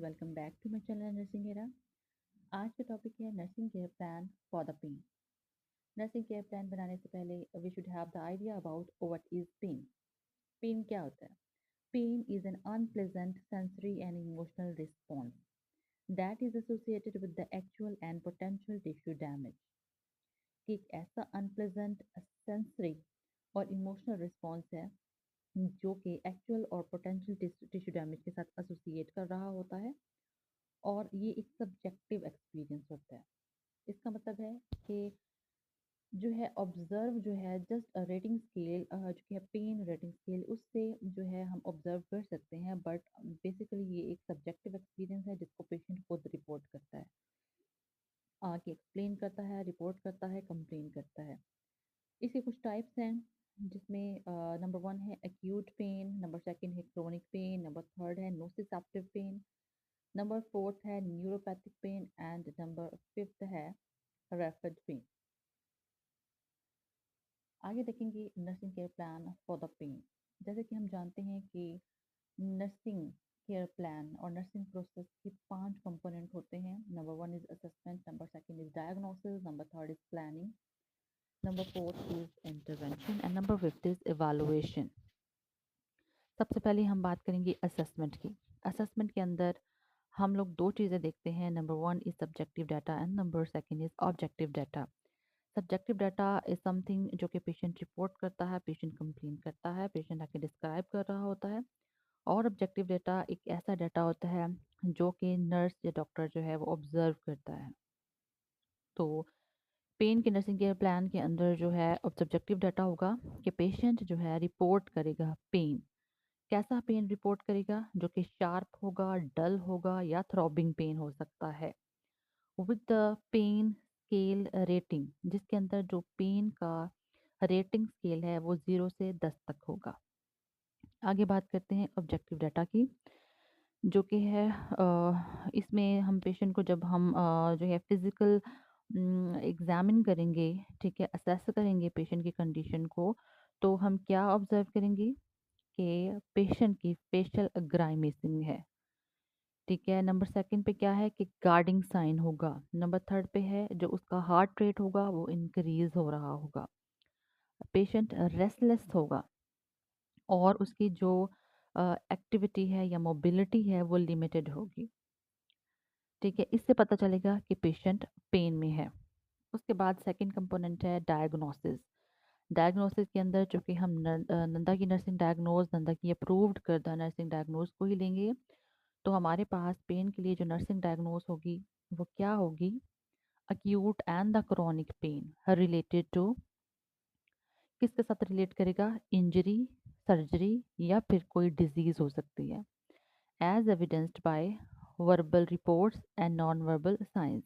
Welcome back to my channel nursing era. आज का topic है nursing care plan for the pain. Nursing care plan बनाने से पहले we should have the idea about what is pain. Pain क्या होता है? Pain is an unpleasant sensory and emotional response that is associated with the actual and potential tissue damage. कि एक ऐसा unpleasant sensory और इमोशनल रिस्पॉन्स है जो कि एक्चुअल और पोटेंशियल टिश्यू डैमेज के साथ एसोसिएट कर रहा होता है, और ये एक सब्जेक्टिव एक्सपीरियंस होता है। इसका मतलब है कि जो है ऑब्जर्व जो है जस्ट रेटिंग स्केल जो कि है पेन रेटिंग स्केल, उससे जो है हम ऑब्जर्व कर सकते हैं, बट बेसिकली ये एक सब्जेक्टिव एक्सपीरियंस है जिसको पेशेंट खुद रिपोर्ट करता है, आके एक्सप्लेन करता है, रिपोर्ट करता है, कंप्लेन करता है। इसके कुछ टाइप्स हैं, जिसमें नंबर वन है एक्यूट पेन, नंबर सेकंड है क्रोनिक पेन, नंबर थर्ड है नोसिसेप्टिव पेन, नंबर फोर्थ है neuropathic pain and number fifth है रैपिड पेन। आगे देखेंगे nursing care plan for the pain. जैसे कि हम जानते हैं कि नर्सिंग केयर प्लान और नर्सिंग प्रोसेस के 5 कंपोनेंट होते हैं। Number one is assessment, number second is diagnosis, number third is planning, number fourth is intervention and number fifth is evaluation. सबसे पहले हम बात करेंगे असेसमेंट की। असेसमेंट के अंदर हम लोग दो चीज़ें देखते हैं। Number one is subjective data and number second is objective data. Subjective data is something जो कि पेशेंट रिपोर्ट करता है, पेशेंट कंप्लेन करता है, पेशेंट आके डिस्क्राइब कर रहा होता है। और ऑब्जेक्टिव डाटा एक ऐसा डाटा होता है जो कि नर्स या डॉक्टर जो है वो ऑब्जर्व करता है। तो पेन के नर्सिंग केयर प्लान के अंदर जो है सब्जेक्टिव डाटा होगा कि पेशेंट जो है रिपोर्ट करेगा पेन। कैसा पेन रिपोर्ट करेगा? जो कि शार्प होगा, डल होगा या थ्रॉबिंग पेन हो सकता है। With the pain scale rating, जिसके अंदर जो पेन का रेटिंग स्केल है वो 0 से 10 तक होगा। आगे बात करते हैं ऑब्जेक्टिव डाटा की, जो कि है इसमें हम पेशेंट को जब हम जो है फिजिकल एग्जामिन करेंगे, ठीक है, असेस करेंगे पेशेंट की कंडीशन को, तो हम क्या ऑब्जर्व करेंगे कि पेशेंट की फेशियल ग्राइमेसिंग है। ठीक है, नंबर सेकंड पे क्या है कि गार्डिंग साइन होगा। नंबर थर्ड पे है जो उसका हार्ट रेट होगा वो इंक्रीज हो रहा होगा। पेशेंट रेस्टलेस होगा और उसकी जो एक्टिविटी है या मोबिलिटी है वो लिमिटेड होगी। ठीक है, इससे पता चलेगा कि पेशेंट पेन में है। उसके बाद सेकंड कंपोनेंट है डायग्नोसिस। डायग्नोसिस के अंदर चूँकि हम नंदा की नर्सिंग डायग्नोज, नंदा की अप्रूव्ड करदा नर्सिंग डायग्नोज को ही लेंगे, तो हमारे पास पेन के लिए जो नर्सिंग डायग्नोज होगी वो क्या होगी? Acute and the chronic pain related to, किसके साथ रिलेट करेगा? इंजरी, सर्जरी या फिर कोई डिजीज हो सकती है। As evidenced by verbal reports and non verbal science.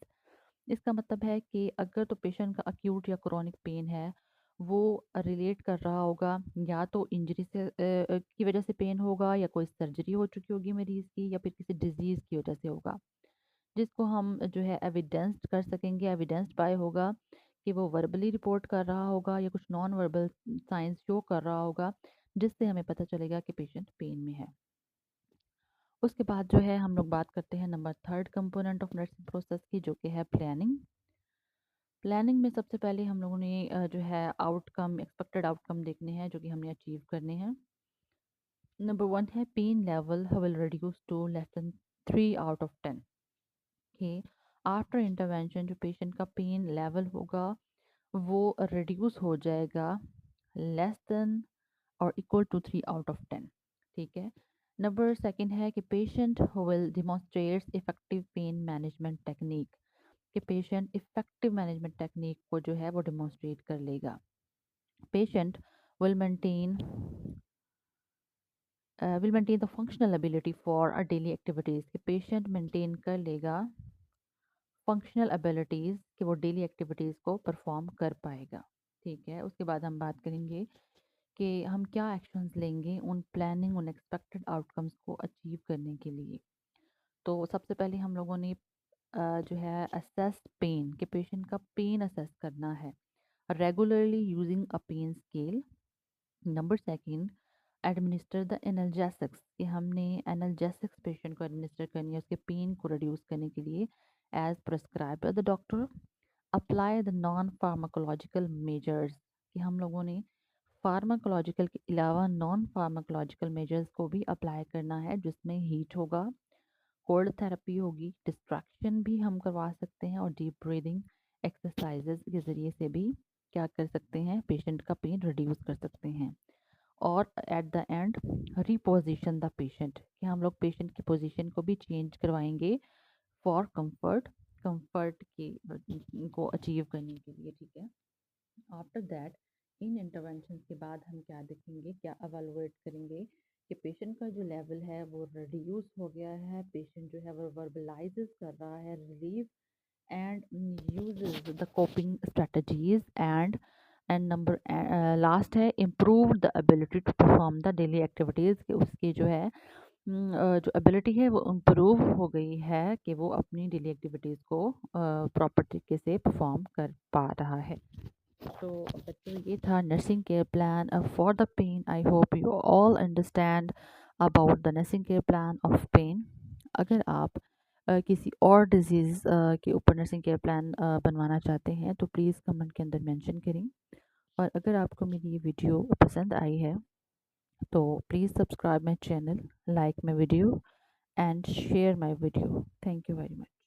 इसका मतलब है कि अगर तो पेशेंट का अक्यूट या क्रॉनिक पेन है, वो रिलेट कर रहा होगा या तो इंजरी से की वजह से पेन होगा, या कोई सर्जरी हो चुकी होगी मरीज़ की, या फिर किसी डिजीज़ की वजह से होगा, जिसको हम जो है एविडेंस्ड कर सकेंगे। एविडेंस्ड बाय होगा कि वो वर्बली रिपोर्ट कर रहा होगा या कुछ नॉन वर्बल साइंस शो कर रहा होगा, जिससे हमें पता चलेगा कि पेशेंट पेन में है। उसके बाद जो है हम लोग बात करते हैं number third component of nursing process की, जो कि है प्लानिंग। प्लानिंग में सबसे पहले हम लोगों ने जो है आउटकम, एक्सपेक्टेड आउटकम देखने हैं जो कि हमने अचीव करने हैं। नंबर वन है pain level will reduce to less than 3 out of 10। कि आफ्टर इंटरवेंशन जो पेशेंट का पेन लेवल होगा वो रिड्यूस हो जाएगा लेस देन और इक्वल टू 3 आउट ऑफ 10। ठीक है। नंबर सेकंड है कि patient will demonstrates effective pain management technique, कि पेशेंट इफेक्टिव मैनेजमेंट टेक्निक को जो है वो डिमॉन्स्ट्रेट कर लेगा। Patient will maintain the functional ability for a daily activities, कि पेशेंट मेंटेन कर लेगा फंक्शनल एबिलिटीज़ कि वो डेली एक्टिविटीज़ को परफॉर्म कर पाएगा। ठीक है। उसके बाद हम बात करेंगे कि हम क्या एक्शंस लेंगे उन प्लानिंग, उन एक्सपेक्टेड आउटकम्स को अचीव करने के लिए। तो सबसे पहले हम लोगों ने जो है असेस पेन, के पेशेंट का पेन असेस करना है regularly using a pain scale. Number second, administer the analgesics कि हमने एनाल्जेसिक्स पेशेंट को एडमिनिस्टर करनी है उसके पेन को रिड्यूस करने के लिए as prescribed by the doctor. Apply the non pharmacological measures कि हम लोगों ने फार्माकोलॉजिकल के अलावा नॉन फार्माकोलॉजिकल मेजर्स को भी अप्लाई करना है, जिसमें हीट होगा, कोल्ड थेरेपी होगी, डिस्ट्रैक्शन भी हम करवा सकते हैं और डीप ब्रीदिंग एक्सरसाइजेज के ज़रिए से भी क्या कर सकते हैं, पेशेंट का पेन रिड्यूस कर सकते हैं। और at the end reposition the patient कि हम लोग पेशेंट की पोजीशन को भी चेंज करवाएंगे फॉर कंफर्ट की को अचीव करने के लिए, ठीक है। आफ्टर दैट इन इंटरवेंशन के बाद हम क्या देखेंगे, क्या अवेलुएट करेंगे कि पेशेंट का जो लेवल है वो रिड्यूस हो गया है, पेशेंट जो है वो वर्बलाइजेस कर रहा है relief and uses the coping strategies and number last है improve the ability to perform the daily activities कि उसकी जो है जो एबिलिटी है वो इम्प्रूव हो गई है कि वो अपनी डेली एक्टिविटीज़ को प्रॉपर तरीके से परफॉर्म कर पा रहा है। तो बच्चों ये था nursing care plan for the pain. I hope you all understand about the nursing care plan of pain. अगर आप किसी और डिजीज़ के ऊपर नर्सिंग केयर प्लान बनवाना चाहते हैं तो प्लीज़ कमेंट के अंदर मेंशन करें। और अगर आपको मेरी ये वीडियो पसंद आई है तो please subscribe my channel, like my video and share my video. Thank you very much.